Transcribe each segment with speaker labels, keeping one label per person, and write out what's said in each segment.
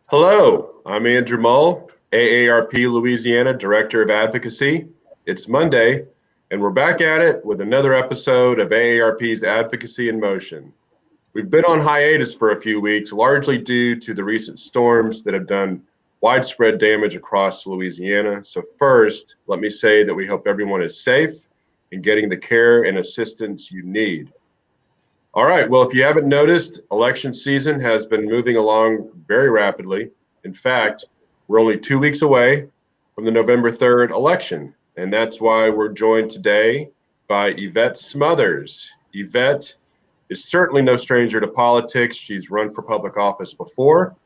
Speaker 1: Hello, I'm Andrew Muhl, AARP Louisiana Director of Advocacy. It's Monday, and we're back at it with another episode of AARP's Advocacy in Motion. We've been on hiatus for a few weeks, largely due to the recent storms that have done widespread damage across Louisiana. So first, let me say that we hope everyone is safe and getting the care and assistance you need. All right, well, if you haven't noticed, election season has been moving along very rapidly. In fact, we're only 2 weeks away from the November 3rd election, and that's why we're joined today by Yvette Smothers. Yvette is certainly no stranger to politics. She's run for public office before.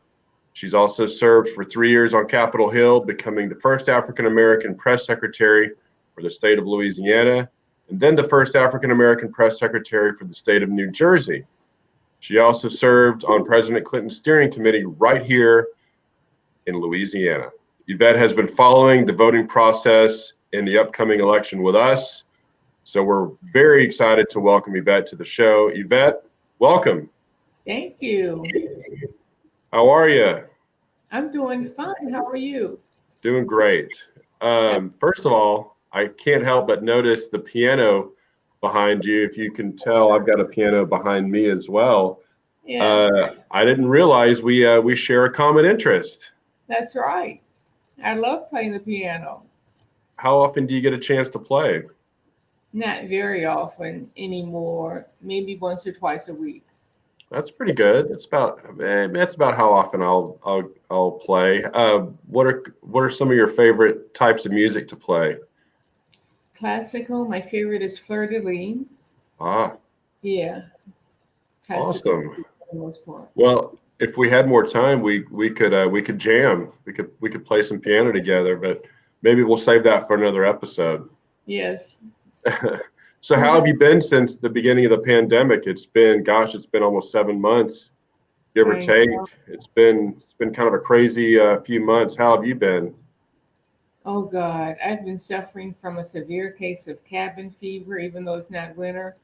Speaker 1: She's also served for 3 years on Capitol Hill, becoming the first African-American press secretary for the state of Louisiana, and then the first African-American press secretary for the state of New Jersey. She also served on President Clinton's steering committee right here in Louisiana. Yvette has been following the voting process in the upcoming election with us, so we're very excited to welcome Yvette to the show. Yvette, welcome.
Speaker 2: Thank you.
Speaker 1: How are you?
Speaker 2: I'm doing fine. How are you?
Speaker 1: Doing great. First of all, I can't help but notice the piano behind you. If you can tell, I've got a piano behind me as well.
Speaker 2: Yes,
Speaker 1: I didn't realize we share a common interest.
Speaker 2: that's right. I love playing the piano.
Speaker 1: How often do you get a chance to play?
Speaker 2: Not very often anymore, maybe once or twice a week.
Speaker 1: That's pretty good. That's about how often I'll play. What are some of your favorite types of music to play?
Speaker 2: Classical, my favorite is Fleur de Lis.
Speaker 1: Ah,
Speaker 2: Yeah, classical
Speaker 1: awesome.
Speaker 2: for the most part.
Speaker 1: Well, if we had more time, we could jam. We could play some piano together, but maybe we'll save that for another episode.
Speaker 2: Yes.
Speaker 1: So how have you been since the beginning of the pandemic? It's been almost 7 months, give or
Speaker 2: I
Speaker 1: take.
Speaker 2: know.
Speaker 1: It's been kind of a crazy few months. How have you been?
Speaker 2: Oh God, I've been suffering from a severe case of cabin fever, even though it's not winter.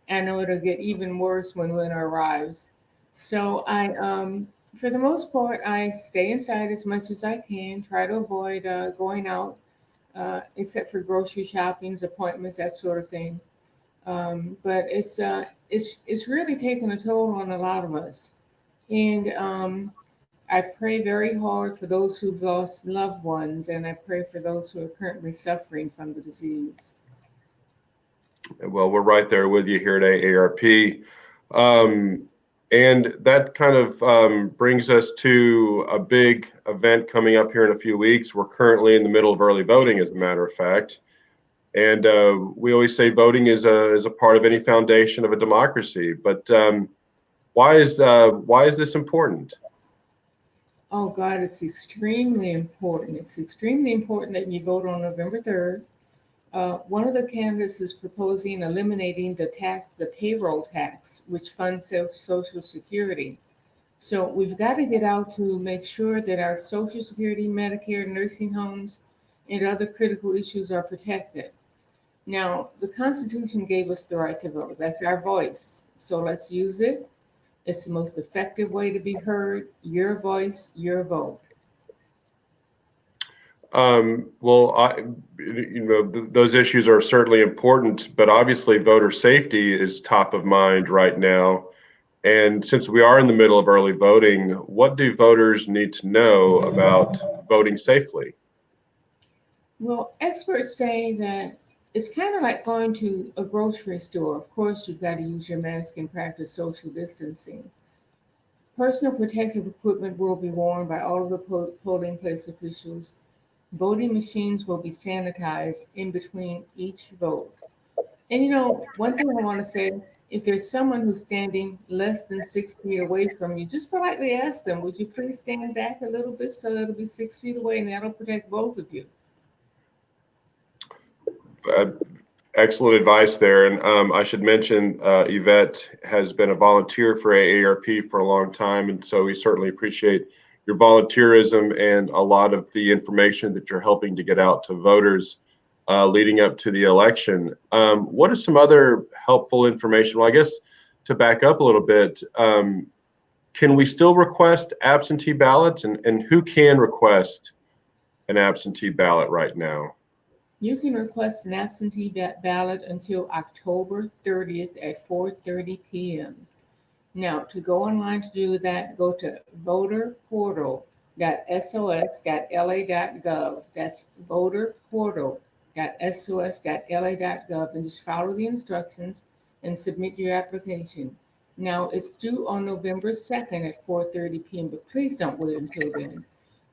Speaker 2: I know it'll get even worse when winter arrives. So for the most part, I stay inside as much as I can, try to avoid going out, except for grocery shoppings, appointments, that sort of thing. But it's really taken a toll on a lot of us, and I pray very hard for those who've lost loved ones, and I pray for those who are currently suffering from the disease.
Speaker 1: Well, we're right there with you here at AARP. Um, and that kind of brings us to a big event coming up here in a few weeks. We're currently in the middle of early voting, as a matter of fact. And we always say voting is a part of any foundation of a democracy. But why is this important?
Speaker 2: Oh God, it's extremely important. It's extremely important that you vote on November 3rd. One of the candidates is proposing eliminating the payroll tax, which funds Social Security. So we've got to get out to make sure that our Social Security, Medicare, nursing homes, and other critical issues are protected. Now, the Constitution gave us the right to vote. That's our voice. So let's use it. It's the most effective way to be heard. Your voice, your vote.
Speaker 1: Well, those issues are certainly important, but obviously voter safety is top of mind right now. And since we are in the middle of early voting, what do voters need to know about voting safely?
Speaker 2: Well, experts say that it's kind of like going to a grocery store. Of course, you've got to use your mask and practice social distancing. Personal protective equipment will be worn by all of the polling place officials. Voting machines will be sanitized in between each vote. And one thing I want to say, If there's someone who's standing less than 6 feet away from you, just politely ask them, would you please stand back a little bit so it'll be 6 feet away, and that'll protect both of you.
Speaker 1: Excellent advice there. And I should mention Yvette has been a volunteer for AARP for a long time. And so we certainly appreciate your volunteerism and a lot of the information that you're helping to get out to voters leading up to the election. What is some other helpful information? Well, I guess to back up a little bit, can we still request absentee ballots, and who can request an absentee ballot right now?
Speaker 2: You can request an absentee ballot until October 30th at 4:30 p.m. Now, to go online to do that, go to voterportal.sos.la.gov. That's voterportal.sos.la.gov, and just follow the instructions and submit your application. Now, it's due on November 2nd at 4:30 p.m., but please don't wait until then.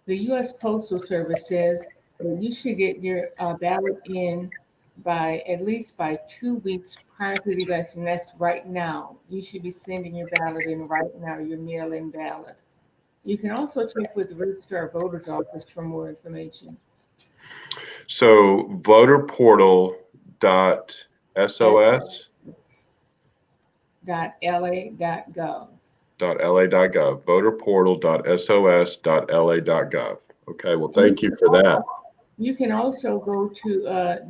Speaker 2: The U.S. Postal Service says that you should get your ballot in by at least by 2 weeks prior to the election. That's right now. You should be sending your ballot in right now, your mail-in ballot. You can also check with the Registrar of Voters Office for more information.
Speaker 1: So voterportal.sos.
Speaker 2: .la.gov.
Speaker 1: .la.gov, voterportal.sos.la.gov. Okay, well, thank you for that.
Speaker 2: You can also go to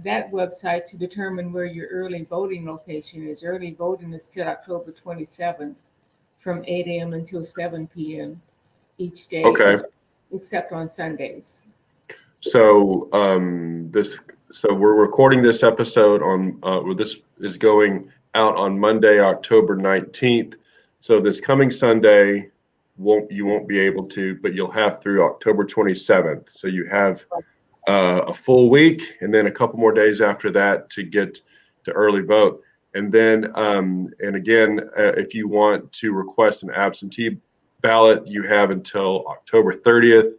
Speaker 2: that website to determine where your early voting location is. Early voting is till October 27th from 8 a.m. until 7 p.m. each day,
Speaker 1: Okay.
Speaker 2: except on Sundays.
Speaker 1: So so we're recording this episode on this is going out on Monday, October 19th. So this coming Sunday you won't be able to, but you'll have through October 27th. So you have a full week and then a couple more days after that to get to early vote. And then and again, if you want to request an absentee ballot, you have until October 30th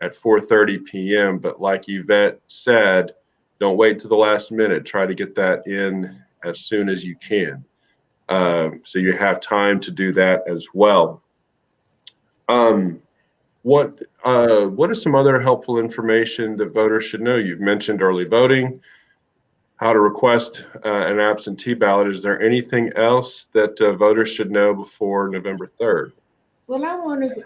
Speaker 1: at 4:30 p.m. But like Yvette said, don't wait to the last minute. Try to get that in as soon as you can. So you have time to do that as well. What is some other helpful information that voters should know? You've mentioned early voting, how to request an absentee ballot. Is there anything else that voters should know before November 3rd?
Speaker 2: Well, I want to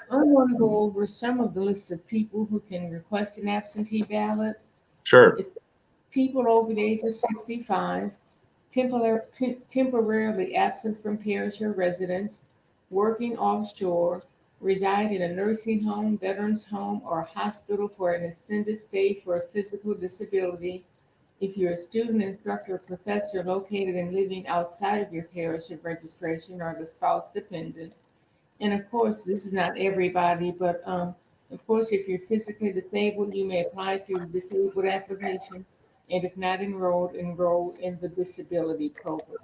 Speaker 2: go over some of the list of people who can request an absentee ballot.
Speaker 1: Sure.
Speaker 2: It's people over the age of 65, temporarily absent from parish or residence, working offshore, reside in a nursing home, veterans home, or hospital for an extended stay for a physical disability. If you're a student, instructor, or professor located and living outside of your parish of registration, or the spouse dependent. And of course, this is not everybody, but of course, if you're physically disabled, you may apply through the disabled application. And if not enrolled, enroll in the disability program.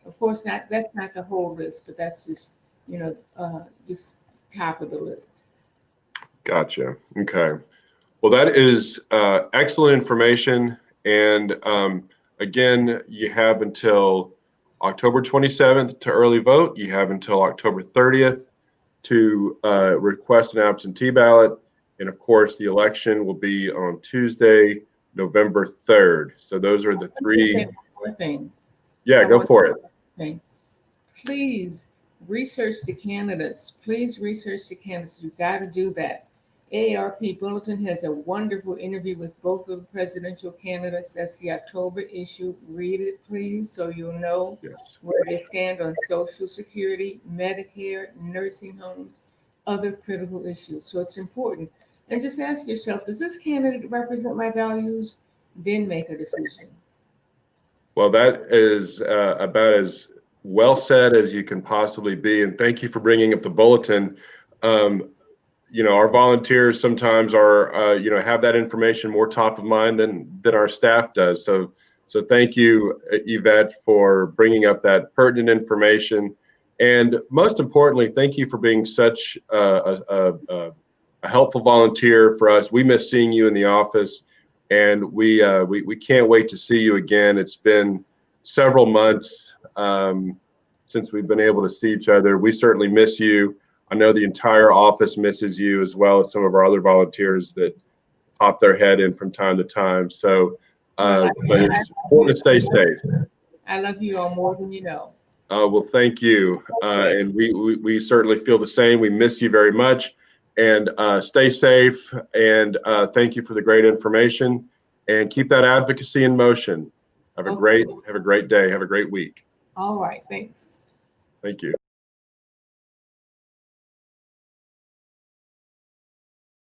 Speaker 2: Of course, that's not the whole list, but that's just, just top of the list.
Speaker 1: Gotcha. Okay. Well, that is excellent information. And again, you have until October 27th to early vote. You have until October 30th to request an absentee ballot. And of course, the election will be on Tuesday, November 3rd. So those are the three.
Speaker 2: One more thing.
Speaker 1: Yeah, go for it.
Speaker 2: Thing. Please research the candidates. Please research the candidates. You've got to do that. AARP Bulletin has a wonderful interview with both of the presidential candidates. That's the October issue. Read it, please, so you'll know where they stand on Social Security, Medicare, nursing homes, other critical issues. So it's important. And just ask yourself, does this candidate represent my values? Then make a decision.
Speaker 1: Well, that is about as well said as you can possibly be. And thank you for bringing up the bulletin. Our volunteers sometimes are, have that information more top of mind than our staff does. So thank you, Yvette, for bringing up that pertinent information. And most importantly, thank you for being such a helpful volunteer for us. We miss seeing you in the office, and we can't wait to see you again. It's been several months since we've been able to see each other. We certainly miss you. I know the entire office misses you, as well as some of our other volunteers that pop their head in from time to time. So,
Speaker 2: Well,
Speaker 1: but it's important to stay safe.
Speaker 2: I love you all more than you know.
Speaker 1: Well, thank you. And we certainly feel the same. We miss you very much. And stay safe. And thank you for the great information. And keep that advocacy in motion. Have a
Speaker 2: Okay.
Speaker 1: great day. Have a great week.
Speaker 2: All right. Thanks.
Speaker 1: Thank you.